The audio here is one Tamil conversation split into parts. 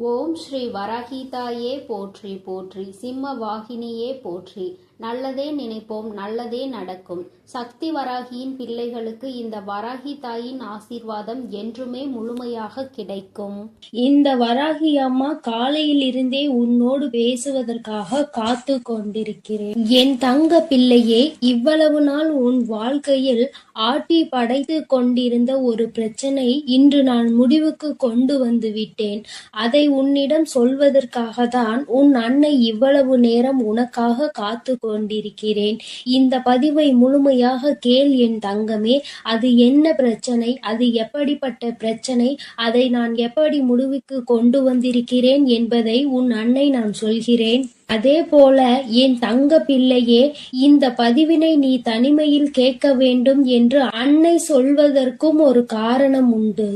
ஓம் ஸ்ரீ வரஹீதாயே போற்றி போற்றி, சிம்ம வாகினியே போற்றி. நல்லதே நினைப்போம், நல்லதே நடக்கும். சக்தி வராகியின் பிள்ளைகளுக்கு இந்த வராகி தாயின் ஆசீர்வாதம் என்றுமே முழுமையாக கிடைக்கும். இந்த வராகி அம்மா காலையில் இருந்தே உன்னோடு பேசுவதற்காக காத்து கொண்டிருக்கிறேன். என் தங்க பிள்ளையே, இவ்வளவு நாள் உன் வாழ்க்கையில் ஆட்டி படைத்து கொண்டிருந்த ஒரு பிரச்சனை இன்று நான் முடிவுக்கு கொண்டு வந்து விட்டேன். அதை உன்னிடம் சொல்வதற்காக தான் உன் அன்னை இவ்வளவு நேரம் உனக்காக காத்து கொண்டிருக்கிறேன். இந்த பதிவை முழுமையாக கேள் என் தங்கமே. அது என்ன பிரச்சனை, அது எப்படிப்பட்ட பிரச்சனை, அதை நான் எப்படி முடிவுக்கு கொண்டு வந்திருக்கிறேன் என்பதை உன் அன்னை நான் சொல்கிறேன். அதே போல என் தங்க பிள்ளையே, இந்த பதிவினை நீ தனிமையில் கேட்க வேண்டும் என்று அன்னை சொல்வதற்கும் ஒரு காரணம் உண்டு.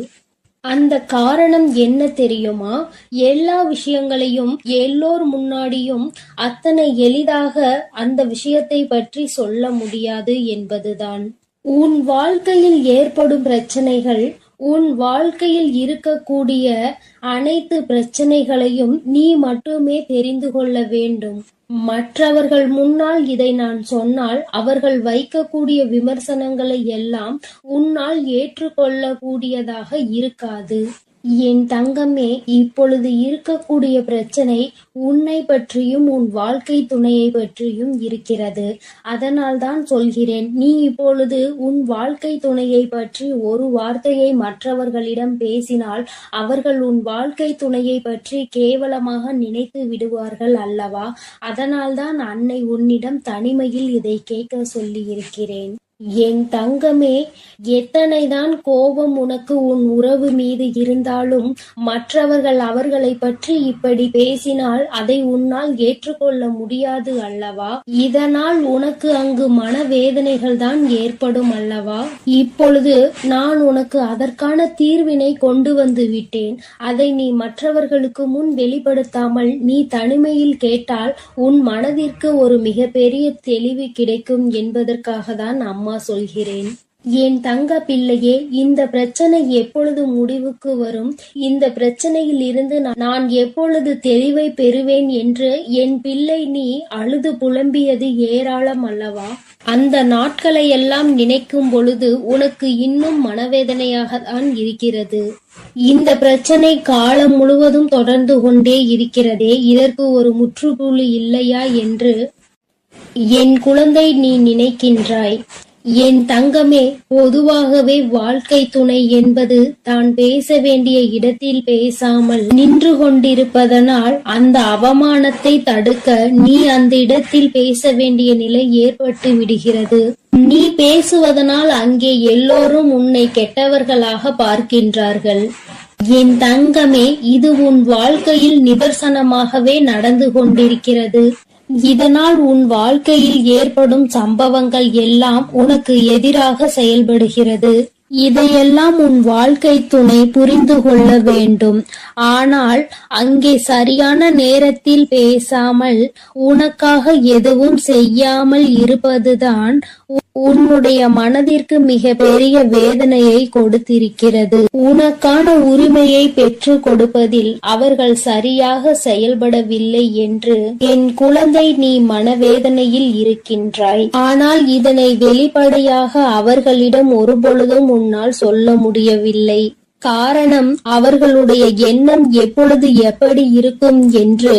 அந்த காரணம் என்ன தெரியுமா? எல்லா விஷயங்களையும் எல்லோர் முன்னாடியும் அத்தனை எளிதாக அந்த விஷயத்தை பற்றி சொல்ல முடியாது என்பதுதான். உன் வாழ்க்கையில் ஏற்படும் பிரச்சனைகள், உன் வாழ்க்கையில் இருக்கக்கூடிய அனைத்து பிரச்சனைகளையும் நீ மட்டுமே தெரிந்து கொள்ள வேண்டும். மற்றவர்கள் முன்னால் இதை நான் சொன்னால் அவர்கள் வைக்கக்கூடிய விமர்சனங்களை எல்லாம் உன்னால் ஏற்றுக்கொள்ளக்கூடியதாக இருக்காது. என் தங்கமே, இப்பொழுது இருக்கக்கூடிய பிரச்சனை உன்னை பற்றியும் உன் வாழ்க்கை துணையை பற்றியும் இருக்கிறது. அதனால் தான் சொல்கிறேன், நீ இப்பொழுது உன் வாழ்க்கை துணையை பற்றி ஒரு வார்த்தையை மற்றவர்களிடம் பேசினால் அவர்கள் உன் வாழ்க்கை துணையை பற்றி கேவலமாக நினைத்து விடுவார்கள் அல்லவா? அதனால் தான் அன்னை உன்னிடம் தனிமையில் இதை கேட்க சொல்லி இருக்கிறேன். என் தங்கமே, எத்தனைதான் கோபம் உனக்கு உன் உறவு மீது இருந்தாலும் மற்றவர்கள் அவர்களை பற்றி இப்படி பேசினால் அதை உன்னால் ஏற்றுக்கொள்ள முடியாது அல்லவா? இதனால் உனக்கு அங்கு மனவேதனைகள் தான் ஏற்படும் அல்லவா? இப்பொழுது நான் உனக்கு அதற்கான தீர்வினை கொண்டு வந்து விட்டேன். அதை நீ மற்றவர்களுக்கு முன் வெளிப்படுத்தாமல் நீ தனிமையில் கேட்டால் உன் மனதிற்கு ஒரு மிகப்பெரிய தெளிவு கிடைக்கும் என்பதற்காக தான் அம்மா சொல்கிறேன். என் தங்க பிள்ளையே, இந்த பிரச்சனை எப்பொழுது முடிவுக்கு வரும், இந்த பிரச்சனையில் இருந்து நான் எப்பொழுது தெளிவை பெறுவேன் என்று என் பிள்ளை நீ அழுது புலம்பியது ஏராளம் அல்லவா? அந்த நாட்களை எல்லாம் நினைக்கும் பொழுது உனக்கு இன்னும் மனவேதனையாக தான் இருக்கிறது. இந்த பிரச்சனை காலம் முழுவதும் தொடர்ந்து கொண்டே இருக்கிறதே, இதற்கு ஒரு முற்றுப்புள்ளி இல்லையா என்று என் குழந்தை நீ நினைக்கின்றாய். என் தங்கமே, பொதுவாகவே வாழ்க்கை துணை என்பது தான் பேச வேண்டிய இடத்தில் பேசாமல் நின்று கொண்டிருப்பதனால் அந்த அவமானத்தை தடுக்க நீ அந்த இடத்தில் பேச வேண்டிய நிலை ஏற்பட்டு விடுகிறது. நீ பேசுவதனால் அங்கே எல்லோரும் உன்னை கெட்டவர்களாக பார்க்கின்றார்கள். என் தங்கமே, இது உன் வாழ்க்கையில் நிதர்சனமாகவே நடந்து கொண்டிருக்கிறது. இதனால் உன் வாழ்க்கையில் ஏற்படும் சம்பவங்கள் எல்லாம் உனக்கு எதிராக செயல்படுகிறது. இதையெல்லாம் உன் வாழ்க்கை துணை புரிந்து கொள்ள வேண்டும். ஆனால் அங்கே சரியான நேரத்தில் பேசாமல் உனக்காக எதுவும் செய்யாமல் இருப்பதுதான் உன்னுடைய மனதிற்கு மிக பெரிய வேதனையை கொடுத்திருக்கிறது. உனக்கான உரிமையை பெற்று கொடுப்பதில் அவர்கள் சரியாக செயல்படவில்லை என்று என் குழந்தை நீ மனவேதனையில் இருக்கின்றாய். ஆனால் இதனை வெளிப்படையாக அவர்களிடம் ஒருபொழுதும் உன்னால் சொல்ல முடியவில்லை. காரணம், அவர்களுடைய எண்ணம் எப்பொழுது எப்படி இருக்கும் என்று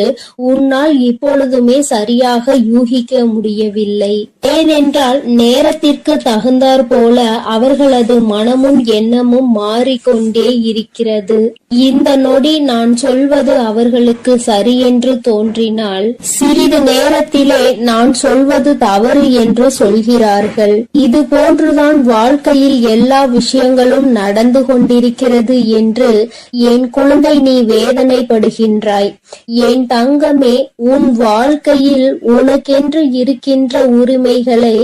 உன்னால் இப்பொழுதுமே சரியாக யூகிக்க முடியவில்லை. ஏனென்றால் நேரத்திற்கு தகுந்தாற் போல அவர்களது மனமும் எண்ணமும் மாறிக்கொண்டே இருக்கிறது. இந்த நொடி நான் சொல்வது அவர்களுக்கு சரி என்று தோன்றினால் சிறிது நேரத்திலே நான் சொல்வது தவறு என்று சொல்கிறார்கள். இது போன்றுதான் வாழ்க்கையில் எல்லா விஷயங்களும் நடந்து கொண்டிருக்கிறது என்று என் குழந்தை நீ வேதனைப்படுகின்றாய். என் தங்கமே, உன் வாழ்க்கையில் உனக்கென்று இருக்கின்ற உரிமைகளை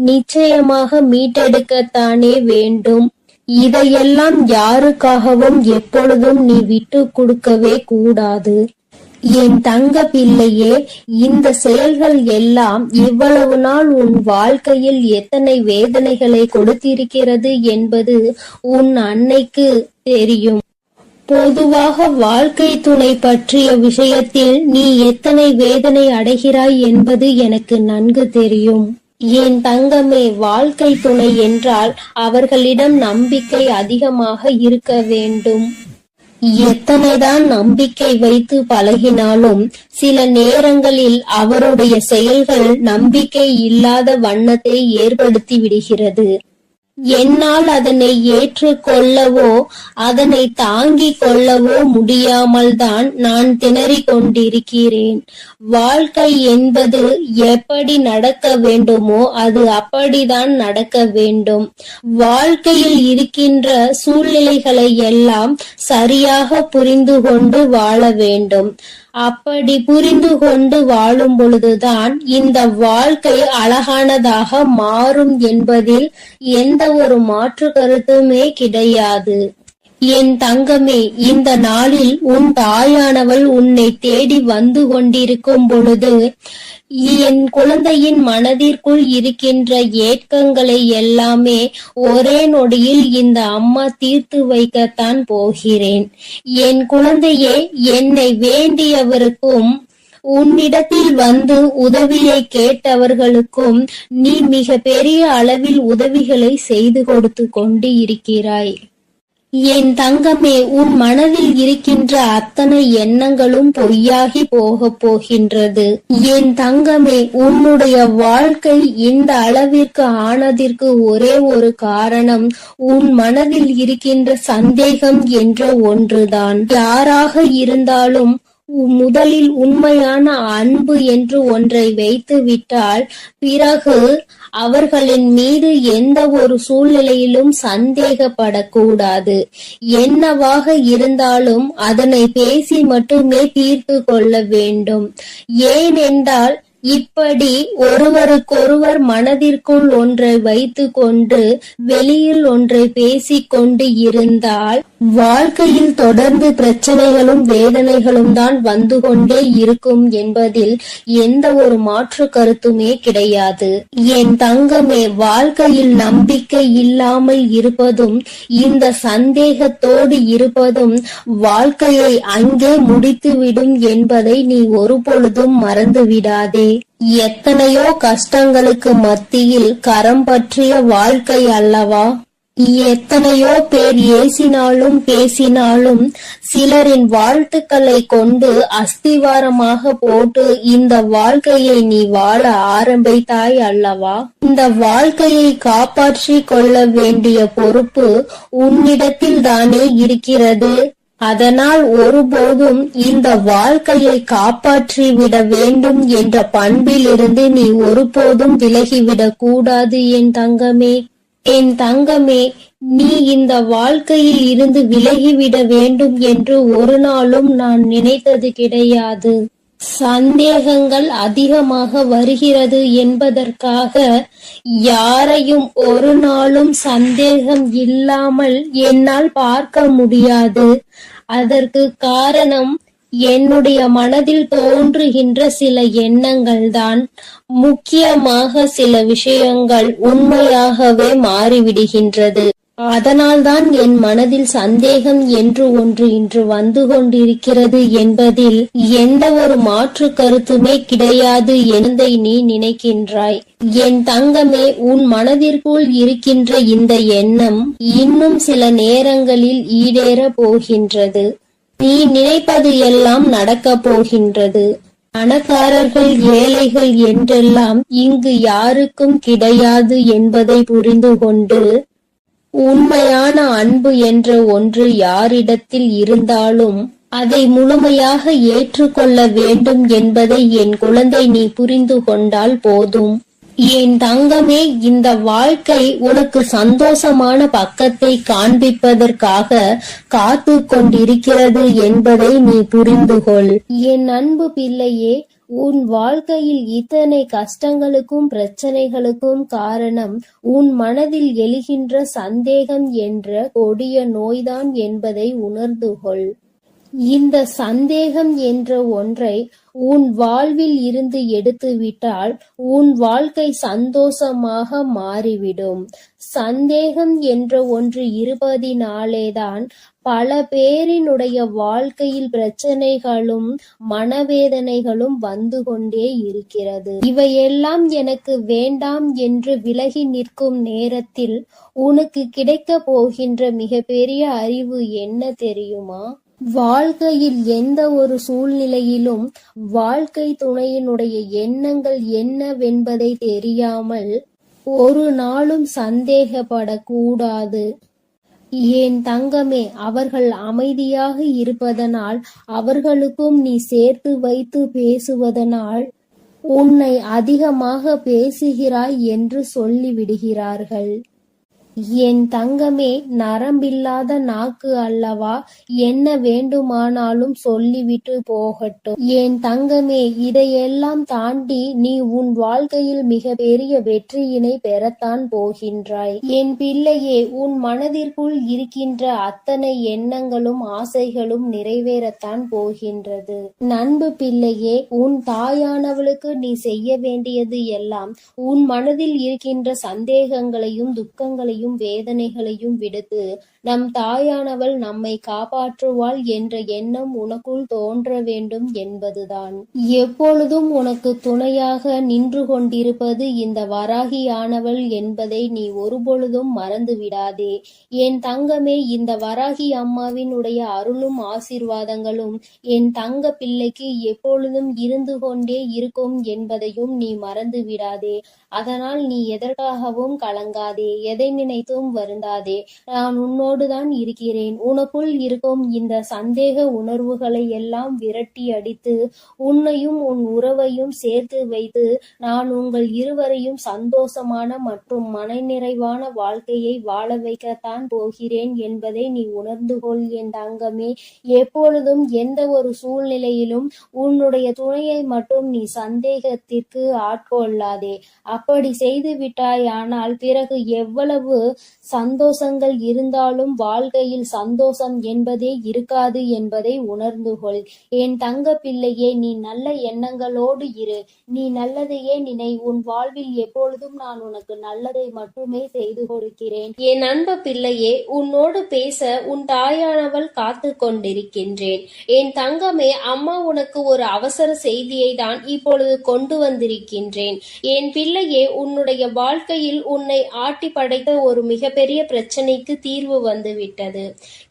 நிச்சயமாக மீட்டெடுக்கத்தானே வேண்டும். இதையெல்லாம் யாருக்காகவும் எப்பொழுதும் நீ விட்டு கொடுக்கவே கூடாது. என் தங்க பிள்ளையே, இந்த செயல்கள் எல்லாம் இவ்வளவு நாள் உன் வாழ்க்கையில் எத்தனை வேதனைகளை கொடுத்திருக்கிறது என்பது உன் அன்னைக்கு தெரியும். பொதுவாக வாழ்க்கை துணை பற்றிய விஷயத்தில் நீ எத்தனை வேதனை அடைகிறாய் என்பது எனக்கு நன்கு தெரியும். என் தங்கமே, வாழ்க்கை துணை என்றால் அவர்களிடம் நம்பிக்கை அதிகமாக இருக்க வேண்டும். எத்தனைதான் நம்பிக்கை வைத்து பழகினாலும் சில நேரங்களில் அவருடைய செயல்கள் நம்பிக்கை இல்லாத வண்ணத்தை ஏற்படுத்தி விடுகிறது. என்னால் அதனை ஏற்றுக்கொள்ளவோ அதனை தாங்கிக் கொள்ளவோ முடியாமல் தான் நான் திணறிக் கொண்டிருக்கிறேன். வாழ்க்கை என்பது எப்படி நடக்க வேண்டுமோ அது அப்படிதான் நடக்க வேண்டும். வாழ்க்கையில் இருக்கின்ற சூழ்நிலைகளை எல்லாம் சரியாக புரிந்து கொண்டு வாழ வேண்டும். அப்படி புரிந்து கொண்டு வாழும் பொழுதுதான் இந்த வாழ்க்கை அழகானதாக மாறும் என்பதில் எந்த ஒரு மாற்று கருத்துமே கிடையாது. என் தங்கமே, இந்த நாளில் உன் தாயானவள் உன்னை தேடி வந்து கொண்டிருக்கும் பொழுது என் குழந்தையின் மனதிற்குள் இருக்கின்ற ஏக்கங்களை எல்லாமே ஒரே நொடியில் இந்த அம்மா தீர்த்து வைக்கத்தான் போகிறேன். என் குழந்தையே, என்னை வேண்டியவருக்கும் உன்னிடத்தில் வந்து உதவியை கேட்டவர்களுக்கும் நீ மிக பெரிய அளவில் உதவிகளை செய்து கொடுத்து கொண்டு இருக்கிறாய். என் தங்கமே, உன் மனதில் இருக்கின்ற அத்தனை எண்ணங்களும் பொய்யாகி போகப் போகின்றது. என் தங்கமே, உன்னுடைய வாழ்க்கை இந்த அளவிற்கு ஆனதற்கு ஒரே ஒரு காரணம் உன் மனதில் இருக்கின்ற சந்தேகம் என்ற ஒன்றுதான். யாராக இருந்தாலும் முதலில் உண்மையான அன்பு என்று ஒன்றை வைத்து விட்டால் பிறகு அவர்களின் மீது எந்த ஒரு சூழ்நிலையிலும் சந்தேகப்படக்கூடாது. என்னவாக இருந்தாலும் அதனை பேசி மட்டுமே தீர்த்து கொள்ள வேண்டும். ஏனென்றால் இப்படி ஒருவருக்கொருவர் மனதிற்குள் ஒன்றை வைத்து கொண்டு வெளியில் ஒன்றை பேசிக் கொண்டு இருந்தால் வாழ்க்கையில் தொடர்ந்து பிரச்சனைகளும் வேதனைகளும் தான் வந்து கொண்டே இருக்கும் என்பதில் எந்த ஒரு மாற்று கருத்துமே கிடையாது. என் தங்கமே, வாழ்க்கையில் நம்பிக்கை இல்லாமல் இருப்பதும் இந்த சந்தேகத்தோடு இருப்பதும் வாழ்க்கையை அங்கே முடித்துவிடும் என்பதை நீ ஒருபொழுதும் மறந்து விடாதே. எத்தனையோ கஷ்டங்களுக்கு மத்தியில் கரம் பற்றிய வாழ்க்கை அல்லவா? எத்தனையோ பேர் ஏசினாலும் பேசினாலும் சிலரின் வாழ்த்துக்களை கொண்டு அஸ்திவாரமாக போட்டு இந்த வாழ்க்கையை நீ வாழ ஆரம்பித்தாய் அல்லவா? இந்த வாழ்க்கையை காப்பாற்றி கொள்ள வேண்டிய பொறுப்பு உன்னிடத்தில் தானே இருக்கிறது. அதனால் ஒருபோதும் இந்த வாழ்க்கையை காப்பாற்றி விட வேண்டும் என்ற பண்பிலிருந்து நீ ஒருபோதும் விலகிவிடக் கூடாது. என் தங்கமே, என் தங்கமே, நீ இந்த வாழ்க்கையில் இருந்து விலகிவிட வேண்டும் என்று ஒரு நாளும் நான் நினைத்தது கிடையாது. சந்தேகங்கள் அதிகமாக வருகிறது என்பதற்காக யாரையும் ஒரு நாளும் சந்தேகம் இல்லாமல் என்னால் பார்க்க முடியாது. அதற்கு காரணம் என்னுடைய மனதில் தோன்றுகின்ற சில எண்ணங்கள் தான். முக்கியமாக சில விஷயங்கள் உண்மையாகவே மாறிவிடுகின்றது. அதனால்தான் என் மனதில் சந்தேகம் என்று ஒன்று இன்று வந்து கொண்டிருக்கிறது என்பதில் எந்த ஒரு மாற்று கருத்துமே கிடையாது என்பதை நீ நினைக்கின்றாய். என் தங்கமே, உன் மனதிற்குள் இருக்கின்ற இந்த எண்ணம் இன்னும் சில நேரங்களில் ஈடேற போகின்றது. நீ நினைப்பது எல்லாம் நடக்கப் போகின்றது. பணக்காரர்கள் ஏழைகள் என்றெல்லாம் இங்கு யாருக்கும் கிடையாது என்பதை புரிந்து கொண்டு உண்மையான அன்பு என்ற ஒன்று யாரிடத்தில் இருந்தாலும் அதை முழுமையாக ஏற்றுக்கொள்ள வேண்டும் என்பதை என் குழந்தை நீ புரிந்து கொண்டால் போதும். என் தங்கமே, இந்த வாழ்க்கை உனக்கு சந்தோஷமான பக்கத்தை காண்பிப்பதற்காக காத்து கொண்டிருக்கிறது என்பதை நீ புரிந்து கொள். என் அன்பு பிள்ளையே, உன் வாழ்க்கையில் இத்தனை கஷ்டங்களுக்கும் பிரச்சனைகளுக்கும் காரணம் உன் மனதில் எழுகின்ற சந்தேகம் என்ற கொடிய நோய்தான் என்பதை உணர்ந்து கொள். இந்த சந்தேகம் என்ற ஒன்றை உன் வாழ்வில் இருந்து எடுத்துவிட்டால் உன் வாழ்க்கை சந்தோஷமாக மாறிவிடும். சந்தேகம் என்ற ஒன்று இருப்பதினாலேதான் பல பேரினுடைய வாழ்க்கையில் பிரச்சனைகளும் மனவேதனைகளும் வந்து கொண்டே இருக்கிறது. இவையெல்லாம் எனக்கு வேண்டாம் என்று விலகி நிற்கும் நேரத்தில் உனக்கு கிடைக்கப் போகின்ற மிகப்பெரிய அறிவு என்ன தெரியுமா? வாழ்க்கையில் எந்த ஒரு சூழ்நிலையிலும் வாழ்க்கை துணையினுடைய எண்ணங்கள் என்னவென்பதை தெரியாமல் ஒரு நாளும் சந்தேகப்படக்கூடாது. ஏன் தங்கமே, அவர்கள் அமைதியாக இருப்பதனால், அவர்களுக்கும் நீ சேர்த்து வைத்து பேசுவதனால் உன்னை அதிகமாக பேசுகிறாய் என்று சொல்லிவிடுகிறார்கள். என் தங்கமே, நரம்பில்லாத நாக்கு அல்லவா, என்ன வேண்டுமானாலும் சொல்லிவிட்டு போகட்டும். என் தங்கமே, இதையெல்லாம் தாண்டி நீ உன் வாழ்க்கையில் மிக பெரிய வெற்றியினை பெறத்தான் போகின்றாய். என் பிள்ளையே, உன் மனதிற்குள் இருக்கின்ற அத்தனை எண்ணங்களும் ஆசைகளும் நிறைவேறத்தான் போகின்றது. நண்பு பிள்ளையே, உன் தாயானவளுக்கு நீ செய்ய வேண்டியது எல்லாம் உன் மனதில் இருக்கின்ற சந்தேகங்களையும் துக்கங்களையும் வேதனைகளையும் விடுத்து நம் தாயானவள் நம்மை காப்பாற்றுவாள் என்ற எண்ணம் உனக்குள் தோன்ற வேண்டும் என்பதுதான். எப்பொழுதும் உனக்கு துணையாக நின்று கொண்டிருப்பது இந்த வராகியானவள் என்பதை நீ ஒருபொழுதும் மறந்து விடாதே. என் தங்கமே, இந்த வராகி அம்மாவினுடைய அருளும் ஆசீர்வாதங்களும் என் தங்க பிள்ளைக்கு எப்பொழுதும் இருந்து கொண்டே இருக்கும் என்பதையும் நீ மறந்து விடாதே. அதனால் நீ எதற்காகவும் கலங்காதே, எதை நினைத்தும் வருந்தாதே. நான் உன்னோடுதான் இருக்கிறேன். உனக்குள் இருக்கும் இந்த சந்தேக உணர்வுகளை எல்லாம் விரட்டி அடித்து உன்னையும் உன் உறவையும் சேர்த்து வைத்து நான் உங்கள் இருவரையும் சந்தோஷமான மற்றும் மனநிறைவான வாழ்க்கையை வாழ வைக்கத்தான் போகிறேன் என்பதை நீ உணர்ந்து கொள் என் தங்கமே. எப்பொழுதும் எந்த ஒரு சூழ்நிலையிலும் உன்னுடைய துணையை மட்டும் நீ சந்தேகத்திற்கு ஆட்கொள்ளாதே. அப்படி செய்து விட்டாயானால் பிறகு எவ்வளவு சந்தோஷங்கள் இருந்தாலும் வாழ்க்கையில் சந்தோஷம் என்பதே இருக்காது என்பதை உணர்ந்து கொள். என் தங்க பிள்ளையே, நீ நல்ல எண்ணங்களோடு இரு. நீ நல்லதையே நினை. உன் வாழ்வில் எப்பொழுதும் நான் உனக்கு நல்லதை மட்டுமே செய்து கொடுக்கிறேன். என் அன்பு பிள்ளையே, உன்னோடு பேச உன் தாயானவள் காத்து கொண்டிருக்கின்றேன். என் தங்கமே, அம்மா உனக்கு ஒரு அவசர செய்தியை தான் இப்பொழுது கொண்டு வந்திருக்கின்றேன். என் பிள்ளையே, உன்னுடைய வாழ்க்கையில் உன்னை ஆட்டி படைத்த ஒரு மிகப்பெரிய பிரச்சனைக்கு தீர்வு வந்துவிட்டது.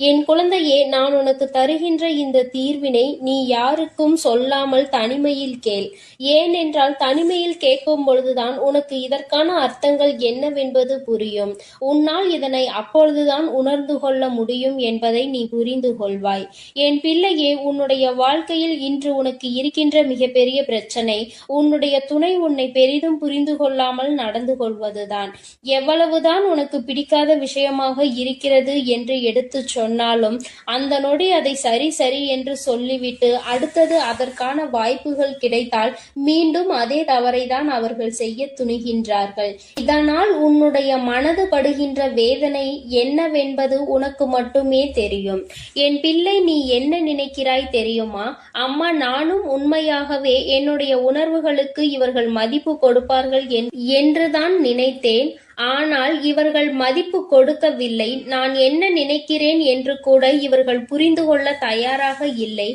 என் குழந்தையே, நான் உனக்கு தருகின்ற இந்த தீர்வினை நீ யாருக்கும் சொல்லாமல் தனிமையில் கேள். ஏனென்றால் தனிமையில் கேட்கும் பொழுதுதான் உனக்கு இதற்கான அர்த்தங்கள் என்னவென்பது புரியும். உன்னால் இதனை அப்பொழுதுதான் உணர்ந்து கொள்ள முடியும் என்பதை நீ புரிந்து கொள்வாய். என் பிள்ளையே, உன்னுடைய வாழ்க்கையில் இன்று உனக்கு இருக்கின்ற மிகப்பெரிய பிரச்சனை உன்னுடைய துணை உன்னை பெரிதும் புரிந்து கொள்ளாமல் நடந்து கொள்வதுதான். எவ்வளவுதான் உனக்கு பிடிக்காத விஷயமாக இருக்கிறது என்று எடுத்து சொன்னாலும் அந்த நொடி அதை சரி சரி என்று சொல்லிவிட்டு அடுத்தது அதற்கான வாய்ப்புகள் கிடைத்தால் மீண்டும் அதே தவறை தான் அவர்கள் செய்ய துணிகின்றார்கள். இதனால் உன்னுடைய மனது படுகின்ற வேதனை என்னவென்பது உனக்கு மட்டுமே தெரியும். என் பிள்ளை, நீ என்ன நினைக்கிறாய் தெரியுமா? அம்மா, நானும் உண்மையாகவே என்னுடைய உணர்வுகளுக்கு இவர்கள் மதிப்பு கொடுப்பார்கள் என்றுதான் நினைத்தேன். ஆனால் இவர்கள் மதிப்பு கொடுக்கவில்லை. நான் என்ன நினைக்கிறேன் என்று கூட இவர்கள் புரிந்து கொள்ள தயாராக இல்லை.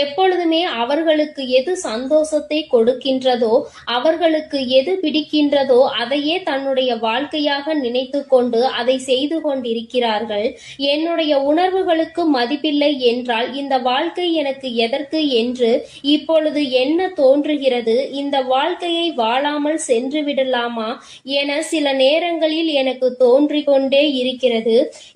எப்பொழுதுமே அவர்களுக்கு எது சந்தோஷத்தை கொடுக்கின்றதோ, அவர்களுக்கு எது பிடிக்கின்றதோ அதையே தன்னுடைய வாழ்க்கையாக நினைத்து கொண்டு அதை செய்து கொண்டிருக்கிறார்கள். என்னுடைய உணர்வுகளுக்கு மதிப்பில்லை என்றால் இந்த வாழ்க்கை எனக்கு எதற்கு என்று இப்பொழுது என்ன தோன்றுகிறது? இந்த வாழ்க்கையை வாழாமல் சென்று விடலாமா என சில நேரங்களில் எனக்கு தோன்றிக் கொண்டே இருக்கிறது.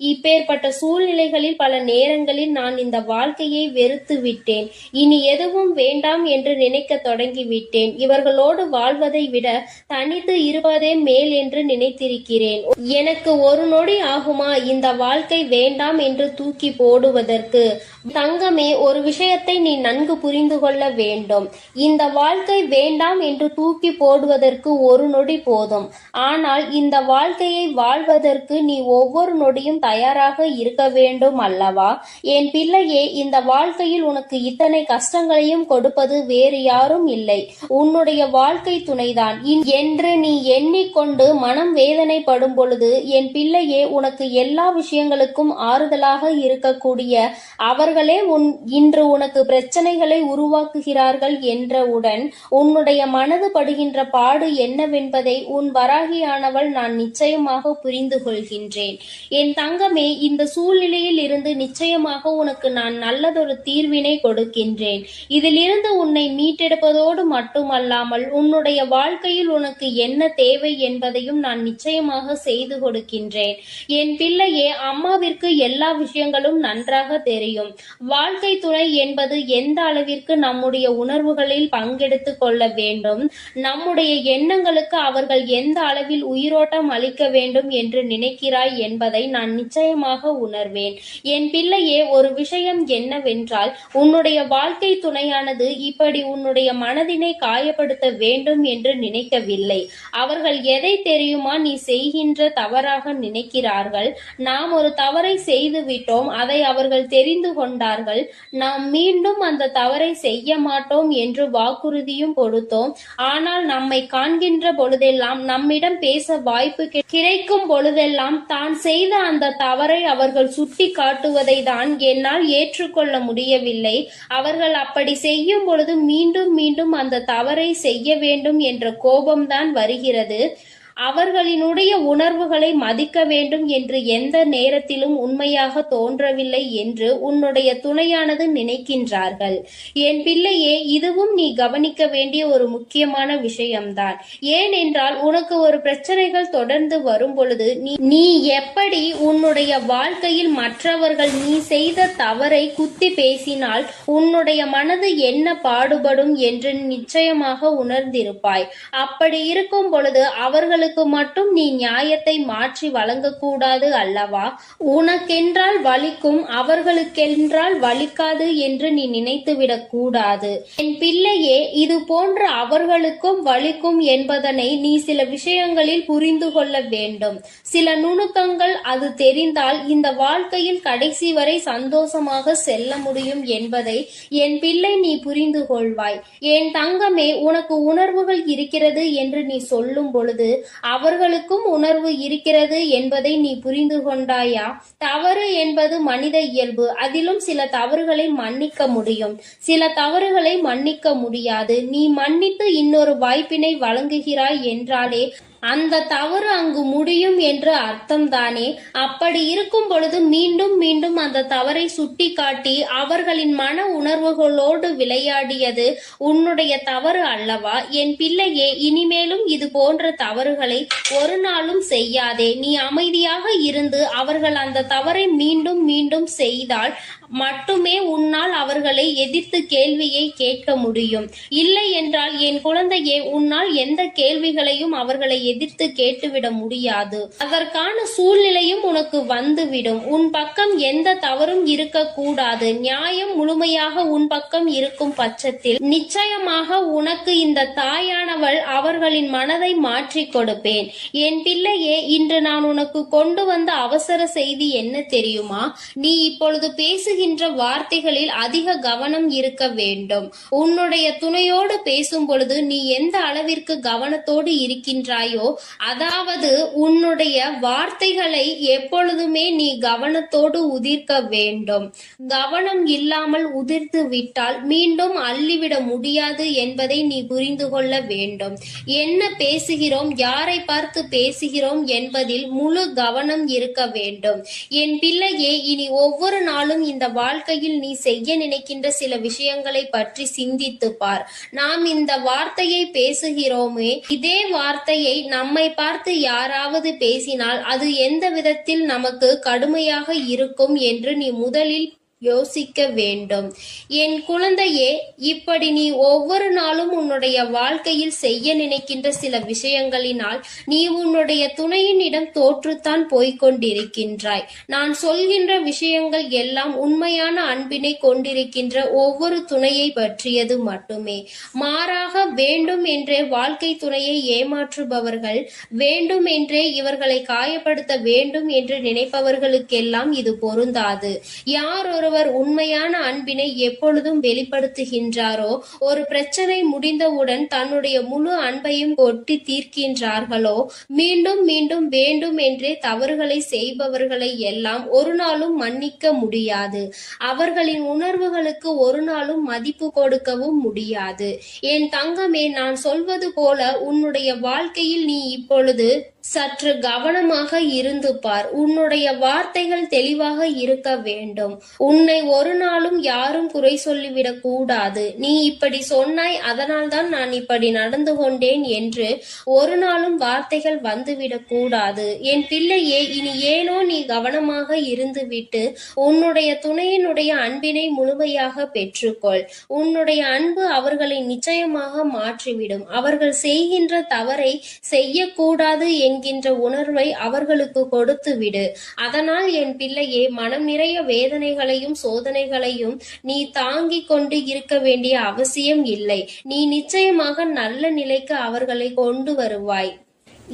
இப்பேற்பட்ட சூழ்நிலைகளில் பல நேரங்களில் நான் இந்த வாழ்க்கையை வெறுத்து விட்டேன். இனி எதுவும் வேண்டாம் என்று நினைக்க தொடங்கிவிட்டேன். இவர்களோடு வாழ்வதை விட தனித்து இருப்பதே மேல் என்று நினைத்திருக்கிறேன். எனக்கு ஒரு நொடி ஆகுமா இந்த வாழ்க்கை வேண்டாம் என்று தூக்கி போடுவதற்கு? தங்கமே, ஒரு விஷயத்தை நீ நன்கு புரிந்து கொள்ள வேண்டும். இந்த வாழ்க்கை வேண்டாம் என்று தூக்கி போடுவதற்கு ஒரு நொடி போதும். ஆனால் இந்த வாழ்க்கையை வாழ்வதற்கு நீ ஒவ்வொரு நொடியும் தயாராக இருக்க வேண்டும் அல்லவா? என் பிள்ளையே, இந்த வாழ்க்கையில் உனக்கு இத்தனை கஷ்டங்களையும் கொடுப்பது வேறு யாரும் இல்லை, உன்னுடைய வாழ்க்கை துணைதான் என்று நீ எண்ணிக்கொண்டு மனம் வேதனைப்படும் பொழுது, என் பிள்ளையே, உனக்கு எல்லா விஷயங்களுக்கும் ஆறுதலாக இருக்கக்கூடிய அவர்களே இன்று உனக்கு பிரச்சனைகளை உருவாக்குகிறார்கள் என்றவுடன் உன்னுடைய மனது படுகின்ற பாடு என்னவென்பதை உன் வராகியானவள் நான் நிச்சயமாக புரிந்து கொள்கின்றேன். என் தங்கமே, இந்த சூழ்நிலையில் இருந்து நிச்சயமாக உனக்கு நான் நல்லதொரு தீர்வினை கொடுக்கின்றேன். இதிலிருந்து உன்னை மீட்டெடுப்பதோடு மட்டுமல்லாமல் உன்னுடைய வாழ்க்கையில் உனக்கு என்ன தேவை என்பதையும் நான் நிச்சயமாக செய்து கொடுக்கின்றேன். என் பிள்ளையே, அம்மாவிற்கு எல்லா விஷயங்களும் நன்றாக தெரியும். வாழ்க்கை துணை என்பது எந்த அளவிற்கு நம்முடைய உணர்வுகளில் பங்கெடுத்துக் கொள்ள வேண்டும், நம்முடைய எண்ணங்களுக்கு அவர்கள் எந்த அளவில் உயிரோட்டம் அளிக்க வேண்டும் என்று நினைக்கிறாய் என்பதை நான் நிச்சயமாக உணர்வேன். என் பிள்ளையே, ஒரு விஷயம் என்னவென்றால், உன்னுடைய வாழ்க்கை துணையானது இப்படி உன்னுடைய மனதினை காயப்படுத்த வேண்டும் என்று நினைக்கவில்லை. அவர்கள் எதை தெரியுமா நீ செய்கின்ற தவறாக நினைக்கிறார்கள். நாம் ஒரு தவறை செய்து விட்டோம், அதை அவர்கள் தெரிந்து கொண்டார்கள். நாம் மீண்டும் அந்த தவறை செய்ய மாட்டோம் என்று வாக்குறுதியும் கொடுத்தோம். ஆனால் நம்மை காண்கின்ற பொழுதெல்லாம், நம்மிடம் பேச வாய்ப்பு கிடைக்கும் பொழுதெல்லாம் தான் செய்த அந்த தவறை அவர்கள் சுட்டி காட்டுவதை தான் என்னால் ஏற்றுக்கொள்ள முடியவில்லை. அவர்கள் அப்படி செய்யும் பொழுது மீண்டும் மீண்டும் அந்த தவறை செய்ய வேண்டும் என்ற கோபம்தான் வருகிறது. அவர்களினுடைய உணர்வுகளை மதிக்க வேண்டும் என்று எந்த நேரத்திலும் உண்மையாக தோன்றவில்லை என்று உன்னுடைய துணையானது நினைக்கின்றார்கள். என் பிள்ளையே, இதுவும் நீ கவனிக்க வேண்டிய ஒரு முக்கியமான விஷயம்தான். ஏனென்றால் உனக்கு ஒரு பிரச்சனைகள் தொடர்ந்து வரும் பொழுது நீ எப்படி உன்னுடைய வாழ்க்கையில் மற்றவர்கள் நீ செய்த தவறை குத்தி பேசினால் உன்னுடைய மனது என்ன பாடுபடும் என்று நிச்சயமாக உணர்ந்திருப்பாய். அப்படி இருக்கும் பொழுது அவர்கள் மட்டும் நீ நியாயத்தை மாற்றி வழங்கக்கூடாது அல்லவா? உனக்கென்றால் வலிக்கும், அவர்களுக்கென்றால் வலிக்காது என்று நீ நினைத்துவிடக் கூடாது. என் பிள்ளையே, இது போன்ற அவர்களுக்கும் வலிக்கும் என்பதனை நீ சில விஷயங்களில் புரிந்து கொள்ள வேண்டும். சில நுணுக்கங்கள் அது தெரிந்தால் இந்த வாழ்க்கையில் கடைசி வரை சந்தோஷமாக செல்ல முடியும் என்பதை என் பிள்ளை நீ புரிந்து கொள்வாய். என் தங்கமே, உனக்கு உணர்வுகள் இருக்கிறது என்று நீ சொல்லும் பொழுது அவர்களுக்கும் உணர்வு இருக்கிறது என்பதை நீ புரிந்து கொண்டாயா? தவறு என்பது மனித இயல்பு. அதிலும் சில தவறுகளை மன்னிக்க முடியும், சில தவறுகளை மன்னிக்க முடியாது. நீ மன்னித்து இன்னொரு வாய்ப்பினை வழங்குகிறாய் என்றாலே அந்த தவறு அங்கு முடியும் என்று அர்த்தம்தானே? அப்படி இருக்கும் பொழுது மீண்டும் மீண்டும் அந்த தவறை சுட்டி காட்டி அவர்களின் மன உணர்வுகளோடு விளையாடியது உன்னுடைய தவறு அல்லவா? என் பிள்ளையே, இனிமேலும் இது போன்ற தவறுகளை ஒரு நாளும் செய்யாதே. நீ அமைதியாக இருந்து அவர்கள் அந்த தவறை மீண்டும் மீண்டும் செய்தால் மட்டுமே உன்னால் அவர்களை எதிர்த்து கேள்வியை கேட்க முடியும். இல்லை என்றால் என் குழந்தையே, உன்னால் எந்த கேள்விகளையும் அவர்களை எதிர்த்து கேட்டுவிட முடியாது. அதற்கான சூழ்நிலையும் உனக்கு வந்துவிடும். உன் பக்கம் எந்த தவறும் இருக்கக்கூடாது. நியாயம் முழுமையாக உன் பக்கம் இருக்கும் பட்சத்தில் நிச்சயமாக உனக்கு இந்த தாயானவள் அவர்களின் மனதை மாற்றி கொடுப்பேன். என் பிள்ளையே, இன்று நான் உனக்கு கொண்டு வந்த அவசர செய்தி என்ன தெரியுமா? நீ இப்பொழுது பேசுகின்ற வார்த்தைகளில் அதிக கவனம் இருக்க வேண்டும். உன்னுடைய துணையோடு பேசும் பொழுது நீ எந்த அளவிற்கு கவனத்தோடு இருக்கின்றாயோ, அதாவது உன்னுடைய வார்த்தைகளை எப்பொழுதுமே நீ கவனத்தோடு உதிர்க்க வேண்டும். கவனம் இல்லாமல் உதிர்த்து விட்டால் மீண்டும் அள்ளிவிட முடியாது என்பதை நீ புரிந்து கொள்ள வேண்டும். என்ன பேசுகிறோம், யாரை பார்த்து பேசுகிறோம் என்பதில் முழு கவனம் இருக்க வேண்டும். என் பிள்ளையே, இனி ஒவ்வொரு நாளும் இந்த வாழ்க்கையில் நீ செய்ய நினைக்கின்ற சில விஷயங்களை பற்றி சிந்தித்து பார். நாம் இந்த வார்த்தையை பேசுகிறோமே, இதே வார்த்தையை நம்மை பார்த்து யாராவது பேசினால் அது எந்த விதத்தில் நமக்கு கடுமையாக இருக்கும் என்று நீ முதலில் யோசிக்க வேண்டும். என் குழந்தையே, இப்படி நீ ஒவ்வொரு நாளும் உன்னுடைய வாழ்க்கையில் செய்ய நினைக்கின்ற சில விஷயங்களினால் நீ உன்னுடைய துணையினிடம் தோற்றுத்தான் போய்கொண்டிருக்கின்றாய். நான் சொல்கின்ற விஷயங்கள் எல்லாம் உண்மையான அன்பினை கொண்டிருக்கின்ற ஒவ்வொரு துணையை பற்றியது மட்டுமே. மாறாக வேண்டும் என்றே வாழ்க்கை துணையை ஏமாற்றுபவர்கள், வேண்டும் என்றே இவர்களை காயப்படுத்த வேண்டும் என்று நினைப்பவர்களுக்கெல்லாம் இது பொருந்தாது. யார் ஒருவர் உண்மையான அன்பினை எப்பொழுதும் வெளிப்படுத்துகின்றாரோ, ஒரு பிரச்சனை முடிந்தவுடன் தன்னுடைய முழு அன்பையும் கொட்டி தீர்க்கின்றார்களோ, மீண்டும் மீண்டும் வேண்டும் என்றே தவறுகளை செய்பவர்களை எல்லாம் ஒரு நாளும் மன்னிக்க முடியாது. அவர்களின் உணர்வுகளுக்கு ஒரு நாளும் மதிப்பு கொடுக்கவும் முடியாது. என் தங்கமே, நான் சொல்வது போல உன்னுடைய வாழ்க்கையில் நீ இப்பொழுது சற்று கவனமாக இருந்து பார். உன்னுடைய வார்த்தைகள் தெளிவாக இருக்க வேண்டும். உன்னை ஒரு நாளும் யாரும் குறை சொல்லிவிடக் கூடாது. நீ இப்படி சொன்னாய், அதனால் தான் நான் இப்படி நடந்து கொண்டேன் என்று ஒரு நாளும் வார்த்தைகள் வந்துவிடக் கூடாது. என் பிள்ளையே, இனி ஏனோ நீ கவனமாக இருந்துவிட்டு உன்னுடைய துணையினுடைய அன்பினை முழுமையாக பெற்றுக்கொள். உன்னுடைய அன்பு அவர்களை நிச்சயமாக மாற்றிவிடும். அவர்கள் செய்கின்ற தவறை செய்யக்கூடாது என்கின்ற உணர்வை அவர்களுக்கு கொடுத்து விடு. அதனால் என் பிள்ளையே, மனம் நிறைய வேதனைகளையும் சோதனைகளையும் நீ தாங்கிக் கொண்டு இருக்க வேண்டிய அவசியம் இல்லை. நீ நிச்சயமாக நல்ல நிலைக்கு அவர்களை கொண்டு வருவாய்.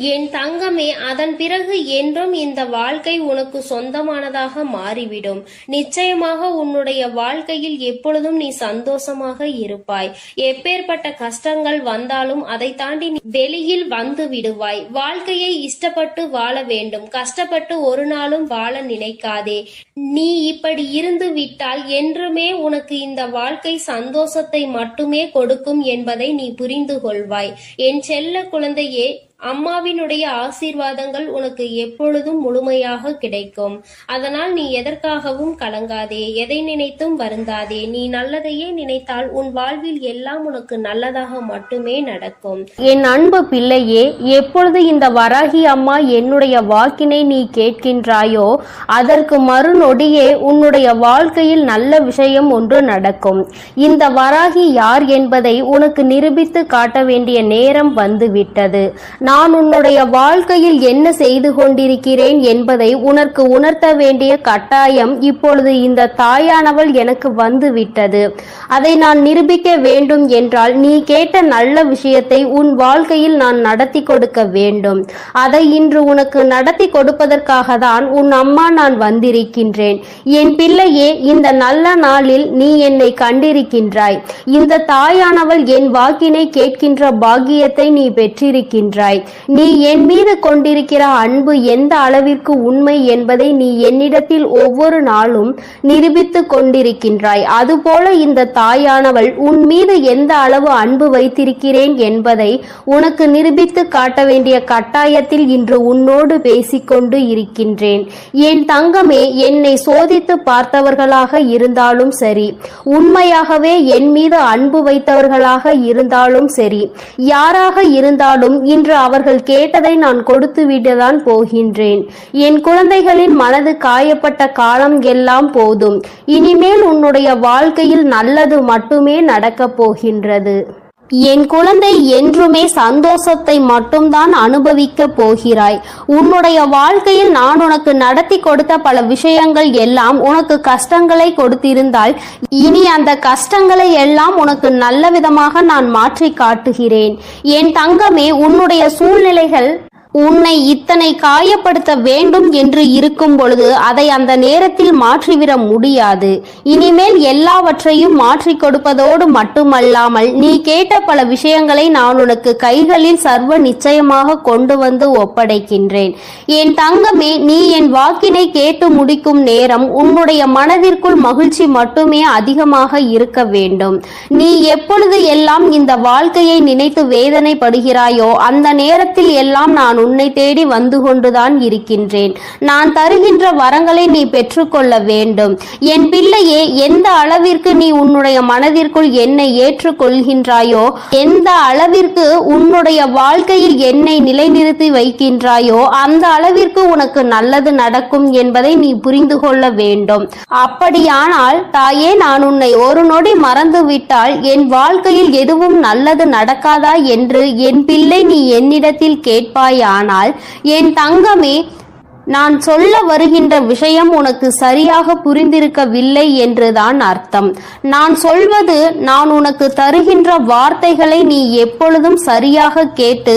என் தங்கமே, அதன் பிறகு என்றும் இந்த வாழ்க்கை உனக்கு சொந்தமானதாக மாறிவிடும். நிச்சயமாக உன்னுடைய வாழ்க்கையில் எப்பொழுதும் நீ சந்தோஷமாக இருப்பாய். எப்பேற்பட்ட கஷ்டங்கள் வந்தாலும் அதை தாண்டி நீ வெளியில் வந்து விடுவாய். வாழ்க்கையை இஷ்டப்பட்டு வாழ வேண்டும். கஷ்டப்பட்டு ஒரு நாளும் வாழ நினைக்காதே. நீ இப்படி இருந்து விட்டால் என்றுமே உனக்கு இந்த வாழ்க்கை சந்தோஷத்தை மட்டுமே கொடுக்கும் என்பதை நீ புரிந்து கொள்வாய். என் செல்ல குழந்தையே, அம்மாவினுடைய ஆசீர்வாதங்கள் உனக்கு எப்பொழுதும் முழுமையாக கிடைக்கும். அதனால் நீ எதற்காகவும் கலங்காதே, எதை நினைத்தும் வருந்தாதே. நீ நல்லதையே நினைத்தால் உன் வாழ்வில் எல்லாம் உனக்கு நல்லதாக மட்டுமே நடக்கும். என் அன்பு பிள்ளையே, எப்பொழுது இந்த வராகி அம்மா என்னுடைய வாக்கினை நீ கேட்கின்றாயோ, அதற்கு மறுநொடியே உன்னுடைய வாழ்க்கையில் நல்ல விஷயம் ஒன்று நடக்கும். இந்த வராகி யார் என்பதை உனக்கு நிரூபித்து காட்ட வேண்டிய நேரம் வந்துவிட்டது. நான் உன்னுடைய வாழ்க்கையில் என்ன செய்து கொண்டிருக்கிறேன் என்பதை உனக்கு உணர்த்த வேண்டிய கட்டாயம் இப்பொழுது இந்த தாயானவள் எனக்கு வந்துவிட்டது. அதை நான் நிரூபிக்க வேண்டும் என்றால் நீ கேட்ட நல்ல விஷயத்தை உன் வாழ்க்கையில் நான் நடத்தி கொடுக்க வேண்டும். அதை இன்று உனக்கு நடத்தி கொடுப்பதற்காக தான் உன் அம்மா நான் வந்திருக்கின்றேன். என் பிள்ளையே, இந்த நல்ல நாளில் நீ என்னை கண்டிருக்கின்றாய். இந்த தாயானவள் என் வாக்கினை கேட்கின்ற பாக்கியத்தை நீ பெற்றிருக்கின்றாய். நீ என் மீது கொண்டிருக்கிற அன்பு எந்த அளவிற்கு உண்மை என்பதை நீ என்னிடத்தில் ஒவ்வொரு நாளும் நிரூபித்து கொண்டிருக்கின்றாய். அதுபோல இந்த தாயானவள் உன் மீது எந்த அளவு அன்பு வைத்திருக்கிறேன் என்பதை உனக்கு நிரூபித்து காட்ட வேண்டிய கட்டாயத்தில் இன்று உன்னோடு பேசிக்கொண்டு இருக்கின்றேன். என் தங்கமே, என்னை சோதித்து பார்த்தவர்களாக இருந்தாலும் சரி, உண்மையாகவே என் மீது அன்பு வைத்தவர்களாக இருந்தாலும் சரி, யாராக இருந்தாலும் இன்று அவர்கள் கேட்டதை நான் கொடுத்து விடதான் போகின்றேன். என் குழந்தைகளின் மனது காயப்பட்ட காலம் எல்லாம் போதும். இனிமேல் உன்னுடைய வாழ்க்கையில் நல்லது மட்டுமே நடக்கப் போகின்றது. என் குழந்தை, என்றுமே சந்தோஷத்தை மட்டும்தான் அனுபவிக்க போகிறாய். உன்னுடைய வாழ்க்கையில் நான் உனக்கு நடத்தி கொடுத்த பல விஷயங்கள் எல்லாம் உனக்கு கஷ்டங்களை கொடுத்திருந்தால் இனி அந்த கஷ்டங்களை எல்லாம் உனக்கு நல்ல விதமாக நான் மாற்றி காட்டுகிறேன். என் தங்கமே, உன்னுடைய சூழ்நிலைகள் உன்னை இத்தனை காயப்படுத்த வேண்டும் என்று இருக்கும் பொழுது அதை அந்த நேரத்தில் மாற்றிவிட முடியாது. இனிமேல் எல்லாவற்றையும் மாற்றி கொடுப்பதோடு மட்டுமல்லாமல் நீ கேட்ட பல விஷயங்களை நான் உனக்கு கைகளில் சர்வ நிச்சயமாக கொண்டு வந்து ஒப்படைக்கின்றேன். என் தங்கமே, நீ என் வாக்கினை கேட்டு முடிக்கும் நேரம் உன்னுடைய மனதிற்குள் மகிழ்ச்சி மட்டுமே அதிகமாக இருக்க வேண்டும். நீ எப்பொழுது எல்லாம் இந்த வாழ்க்கையை நினைத்து வேதனைப்படுகிறாயோ அந்த நேரத்தில் எல்லாம் நான் நான் உன்னை தேடி வந்து கொண்டுதான் இருக்கின்றேன். நான் தருகின்ற வரங்களை நீ பெற்றுக்கொள்ள வேண்டும். என் பிள்ளையே, எந்த அளவிற்கு நீ உன்னுடைய மனதிற்குள் என்னை ஏற்றுக்கொள்கின்றாயோ, எந்த அளவிற்கு உன்னுடைய வாழ்க்கையில் என்னை நிலைநிறுத்தி வைக்கின்றாயோ, அந்த அளவிற்கு உனக்கு நல்லது நடக்கும் என்பதை நீ புரிந்து கொள்ள வேண்டும். அப்படியானால் தாயே, நான் உன்னை ஒரு நொடி மறந்துவிட்டால் என் வாழ்க்கையில் எதுவும் நல்லது நடக்காதா என்று என் பிள்ளை நீ என்னிடத்தில் கேட்பாயானால், என் தங்கமே, நான் சொல்ல வருகின்ற விஷயம் உனக்கு சரியாக புரிந்திருக்கவில்லை என்றுதான் அர்த்தம். நான் சொல்வது, நான் உனக்கு தருகின்ற வார்த்தைகளை நீ எப்பொழுதும் சரியாக கேட்டு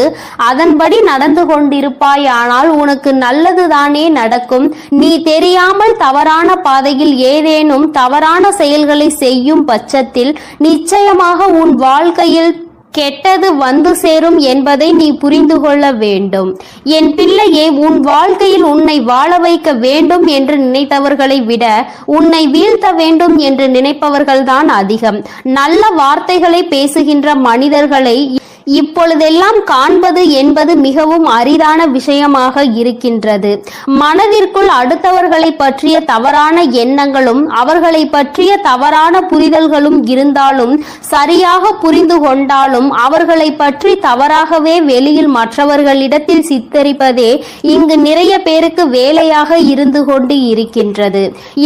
அதன்படி நடந்து கொண்டிருப்பாயானால் உனக்கு நல்லதுதானே நடக்கும். நீ தெரியாமல் தவறான பாதையில் ஏதேனும் தவறான செயல்களை செய்யும் பட்சத்தில் நிச்சயமாக உன் வாழ்க்கையில் கெட்டது வந்து சேரும் என்பதை நீ புரிந்து கொள்ள வேண்டும். என் பிள்ளையே, உன் வாழ்க்கையில் உன்னை வாழ வைக்க வேண்டும் என்று நினைத்தவர்களை விட உன்னை வீழ்த்த வேண்டும் என்று நினைப்பவர்கள்தான் அதிகம். நல்ல வார்த்தைகளை பேசுகின்ற மனிதர்களை இப்பொழுதெல்லாம் காண்பது என்பது மிகவும் அரிதான விஷயமாக இருக்கின்றது. மனதிற்குள் அடுத்தவர்களை பற்றிய தவறான எண்ணங்களும் அவர்களை பற்றிய தவறான புரிதல்களும் இருந்தாலும், சரியாக புரிந்து கொண்டாலும் அவர்களை பற்றி தவறாகவே வெளியில் மற்றவர்களிடத்தில் சித்தரிப்பதே இங்கு நிறைய பேருக்கு வேலையாக இருந்து கொண்டு இருக்கின்றது.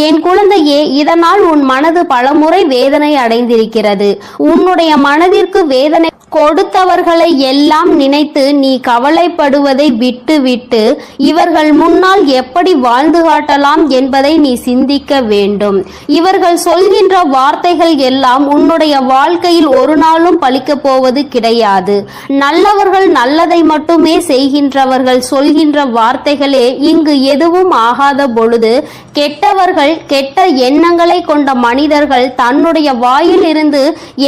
என் குழந்தையே, இதனால் உன் மனது பலமுறை வேதனை அடைந்திருக்கிறது. உன்னுடைய மனதிற்கு வேதனை கொடுத்தவர்களை எல்லாம் நினைத்து நீ கவலைப்படுவதை விட்டுவிட்டு இவர்கள் முன்னால் எப்படி வாழ்ந்து காட்டலாம் என்பதை நீ சிந்திக்க வேண்டும். இவர்கள் சொல்கின்ற வார்த்தைகள் எல்லாம் உன்னுடைய வாழ்க்கையில் ஒரு நாளும் பலிக்கப் போவது கிடையாது. நல்லவர்கள் நல்லதை மட்டுமே செய்கின்றவர்கள் சொல்கின்ற வார்த்தைகளே இங்கு எதுவும் ஆகாத பொழுது, கெட்டவர்கள், கெட்ட எண்ணங்களை கொண்ட மனிதர்கள் தன்னுடைய வாயில் இருந்து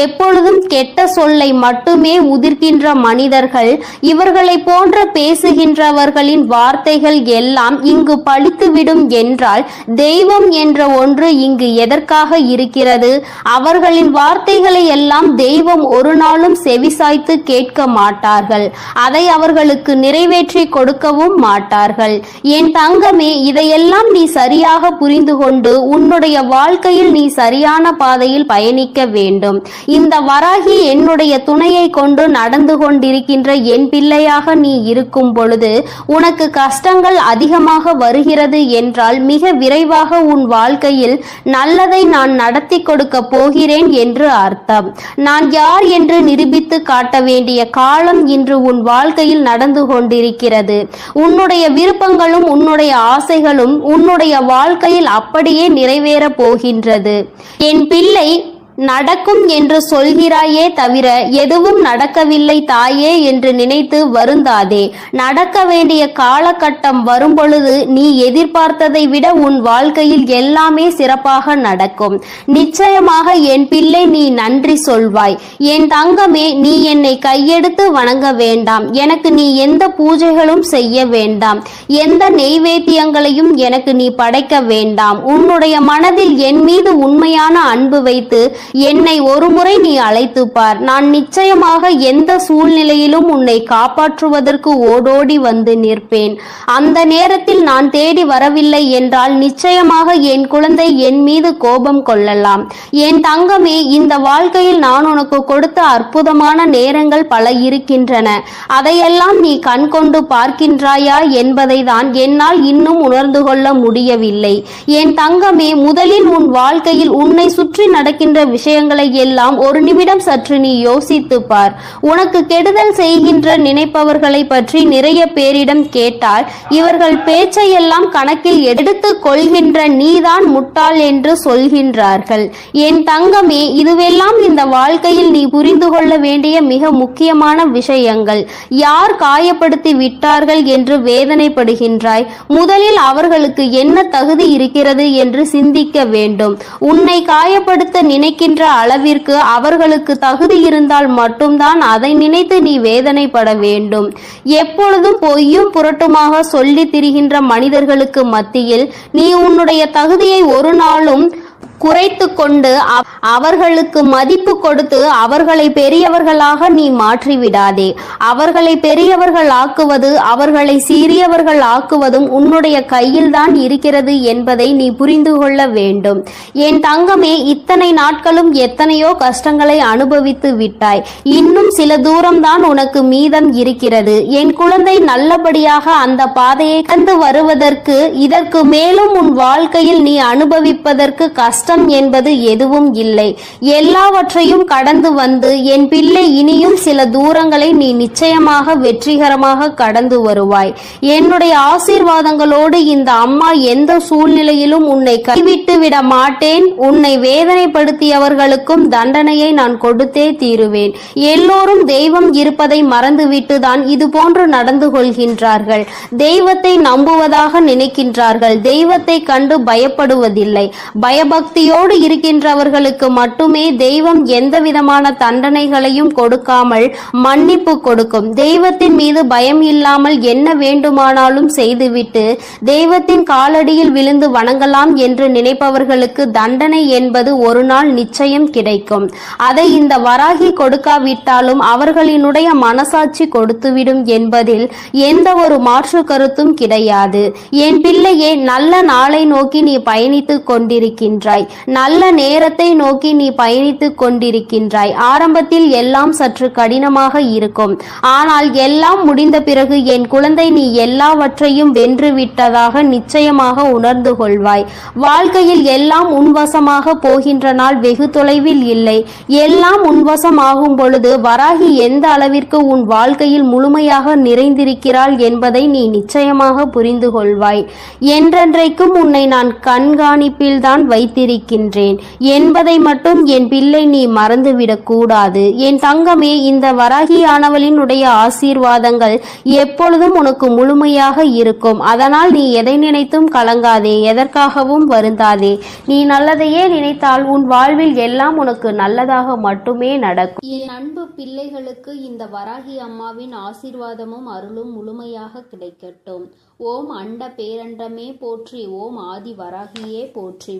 எப்பொழுதும் கெட்ட சொல்லை மட்டுமே உதிர்க்கின்ற மனிதர்கள், இவர்களை போன்ற பேசுகின்றவர்களின் வார்த்தைகள் எல்லாம் இங்கு பலித்துவிடும் என்றால் தெய்வம் என்ற ஒன்று இங்கு எதற்காக இருக்கிறது? அவர்களின் வார்த்தைகளை எல்லாம் தெய்வம் ஒரு நாளும் செவிசாய்த்து கேட்க மாட்டார்கள். அதை அவர்களுக்கு நிறைவேற்றி கொடுக்கவும் மாட்டார்கள். என் தங்கமே, இதையெல்லாம் நீ சரியாக புரிந்து கொண்டு உன்னுடைய வாழ்க்கையில் நீ சரியான பாதையில் பயணிக்க வேண்டும். இந்த வராகி என்னுடைய துணையை கொண்டு நடந்து கொண்டிருக்கின்ற என் பிள்ளையாக நீ இருக்கும் பொழுது உனக்கு கஷ்டங்கள் அதிகமாக வருகிறது என்றால் மிக விரைவாக உன் வாழ்க்கையில் நல்லதை நான் நடத்தி கொடுக்க போகிறேன் என்று அர்த்தம். நான் யார் என்று நிரூபித்து காட்ட வேண்டிய காலம் இன்று உன் வாழ்க்கையில் நடந்து கொண்டிருக்கிறது. உன்னுடைய விருப்பங்களும் உன்னுடைய ஆசைகளும் உன்னுடைய வாழ்க்கையில் அப்படியே நிறைவேற போகின்றது. என் பிள்ளை, நடக்கும் என்று சொல்கிறாயே தவிர எதுவும் நடக்கவில்லை தாயே என்று நினைத்து வருந்தாதே. நடக்க வேண்டிய காலகட்டம் வரும்பொழுது நீ எதிர்பார்த்ததை விட உன் வாழ்க்கையில் எல்லாமே சிறப்பாக நடக்கும். நிச்சயமாக என் பிள்ளை, நீ நன்றி சொல்வாய். என் தங்கமே, நீ என்னை கையெடுத்து வணங்க வேண்டாம். எனக்கு நீ எந்த பூஜைகளும் செய்ய வேண்டாம். எந்த நெய்வேத்தியங்களையும் எனக்கு நீ படைக்க வேண்டாம். உன்னுடைய மனதில் என் மீது உண்மையான அன்பு வைத்து என்னை ஒருமுறை நீ அழைத்து பார். நான் நிச்சயமாக எந்த சூழ்நிலையிலும் உன்னை காப்பாற்றுவதற்கு ஓடோடி வந்து நிற்பேன். அந்த நேரத்தில் நான் தேடி வரவில்லை என்றால் நிச்சயமாக என் குழந்தை என் மீது கோபம் கொள்ளலாம். என் தங்கமே, இந்த வாழ்க்கையில் நான் உனக்கு கொடுத்த அற்புதமான நேரங்கள் பல இருக்கின்றன. அதையெல்லாம் நீ கண் கொண்டு பார்க்கின்றாயா என்பதை தான் என்னால் இன்னும் உணர்ந்து கொள்ள முடியவில்லை. என் தங்கமே, முதலில் உன் வாழ்க்கையில் உன்னை சுற்றி நடக்கின்ற விஷயங்களை எல்லாம் ஒரு நிமிடம் சற்று நீ யோசித்து பார். உனக்கு கெடுதல் செய்கின்ற நினைப்பவர்களை பற்றி நிறைய பேரிடம் கேட்டால் இவர்கள் பேச்சையெல்லாம் கணக்கில் எடுத்துக் கொள்கின்ற நீதான் முட்டாள் என்று சொல்கின்றார்கள். என் தங்கமே, இதுவெல்லாம் இந்த வாழ்க்கையில் நீ புரிந்து கொள்ள வேண்டிய மிக முக்கியமான விஷயங்கள். யார் காயப்படுத்தி விட்டார்கள் என்று வேதனைப்படுகின்றாய்? முதலில் அவர்களுக்கு என்ன தகுதி இருக்கிறது என்று சிந்திக்க வேண்டும். உன்னை காயப்படுத்த நினைக்கின்ற அளவிற்கு அவர்களுக்கு தகுதி இருந்தால் மட்டும்தான் அதை நினைத்து நீ வேதனைப்பட வேண்டும். எப்பொழுதும் பொய்யும் புரட்டுமாக சொல்லி திரிகின்ற மனிதர்களுக்கு மத்தியில் நீ உன்னுடைய தகுதியை ஒரு நாளும் குறைத்து கொண்டு அவர்களுக்கு மதிப்பு கொடுத்து அவர்களை பெரியவர்களாக நீ மாற்றிவிடாதே. அவர்களை பெரியவர்கள் ஆக்குவது அவர்களை சிறியவர்கள் ஆக்குவதும் உன்னுடைய கையில்தான் இருக்கிறது என்பதை நீ புரிந்து கொள்ள வேண்டும். என் தங்கமே, இத்தனை நாட்களும் எத்தனையோ கஷ்டங்களை அனுபவித்து விட்டாய். இன்னும் சில தூரம்தான் உனக்கு மீதம் இருக்கிறது. என் குழந்தை, நல்லபடியாக அந்த பாதையை கடந்து வருவதற்கு இதற்கு மேலும் உன் வாழ்க்கையில் நீ அனுபவிப்பதற்கு கஷ்டம் என்பது எதுவும் இல்லை. எல்லாவற்றையும் கடந்து வந்து என் பிள்ளை, இனியும் சில தூரங்களை நீ நிச்சயமாக வெற்றிகரமாக கடந்து வருவாய். என்னுடைய ஆசீர்வாதங்களோடு இந்த அம்மா எந்த சூழ்நிலையிலும் உன்னை கைவிட்டு விட மாட்டேன். உன்னை வேதனைப்படுத்தியவர்களுக்கும் தண்டனையை நான் கொடுத்தே தீருவேன். எல்லோரும் தெய்வம் இருப்பதை மறந்துவிட்டுதான் இது போன்று நடந்து கொள்கின்றார்கள். தெய்வத்தை நம்புவதாக நினைக்கின்றார்கள். தெய்வத்தை கண்டு பயப்படுவதில்லை. பயபக்தியோடு இருக்கின்றவர்களுக்கு மட்டுமே தெய்வம் எந்த விதமான தண்டனைகளையும் கொடுக்காமல் மன்னிப்பு கொடுக்கும். தெய்வத்தின் மீது பயம் இல்லாமல் என்ன வேண்டுமானாலும் செய்துவிட்டு தெய்வத்தின் காலடியில் விழுந்து வணங்கலாம் என்று நினைப்பவர்களுக்கு தண்டனை என்பது ஒரு நாள் நிச்சயம் கிடைக்கும். அதை இந்த வராகி கொடுக்காவிட்டாலும் அவர்களினுடைய மனசாட்சி கொடுத்துவிடும் என்பதில் எந்த ஒரு மாற்று கருத்தும் கிடையாது. என் பிள்ளையே, நல்ல நாளை நோக்கி நீ பயணித்துக் கொண்டிருக்கின்றாய். நல்ல நேரத்தை நோக்கி நீ பயணித்துக் கொண்டிருக்கின்றாய். ஆரம்பத்தில் எல்லாம் சற்று கடினமாக இருக்கும். ஆனால் எல்லாம் முடிந்த பிறகு என் குழந்தை, நீ எல்லாவற்றையும் வென்று விட்டதாக நிச்சயமாக உணர்ந்து கொள்வாய். வாழ்க்கையில் எல்லாம் உன்வசமாக போகின்ற நாள் வெகு தொலைவில் இல்லை. எல்லாம் உன்வசமாகும் பொழுது வராகி எந்த அளவிற்கு உன் வாழ்க்கையில் முழுமையாக நிறைந்திருக்கிறாள் என்பதை நீ நிச்சயமாக புரிந்து கொள்வாய். என்றென்றைக்கும் உன்னை நான் கண்காணிப்பில் தான் வைத்திருக்கின்றேன் என்பதை மட்டும் என் பிள்ளை நீ மறந்துவிடக் கூடாது. என் தங்கமே, இந்த வராகியானவளினுடைய ஆசீர்வாதங்கள் எப்பொழுதும் உனக்கு முழுமையாக இருக்கும். அதனால் நீ எதை நினைத்தும் கலங்காதே, எதற்காகவும் வருந்தாதே. நீ நல்லதையே நினைத்தால் உன் வாழ்வில் எல்லாம் உனக்கு நல்லதாக மட்டுமே நடக்கும். என் அன்பு பிள்ளைகளுக்கு இந்த வராகி அம்மாவின் ஆசீர்வாதமும் அருளும் முழுமையாக கிடைக்கட்டும். ஓம் அண்ட பேரண்டமே போற்றி. ஓம் ஆதி வராகியே போற்றி.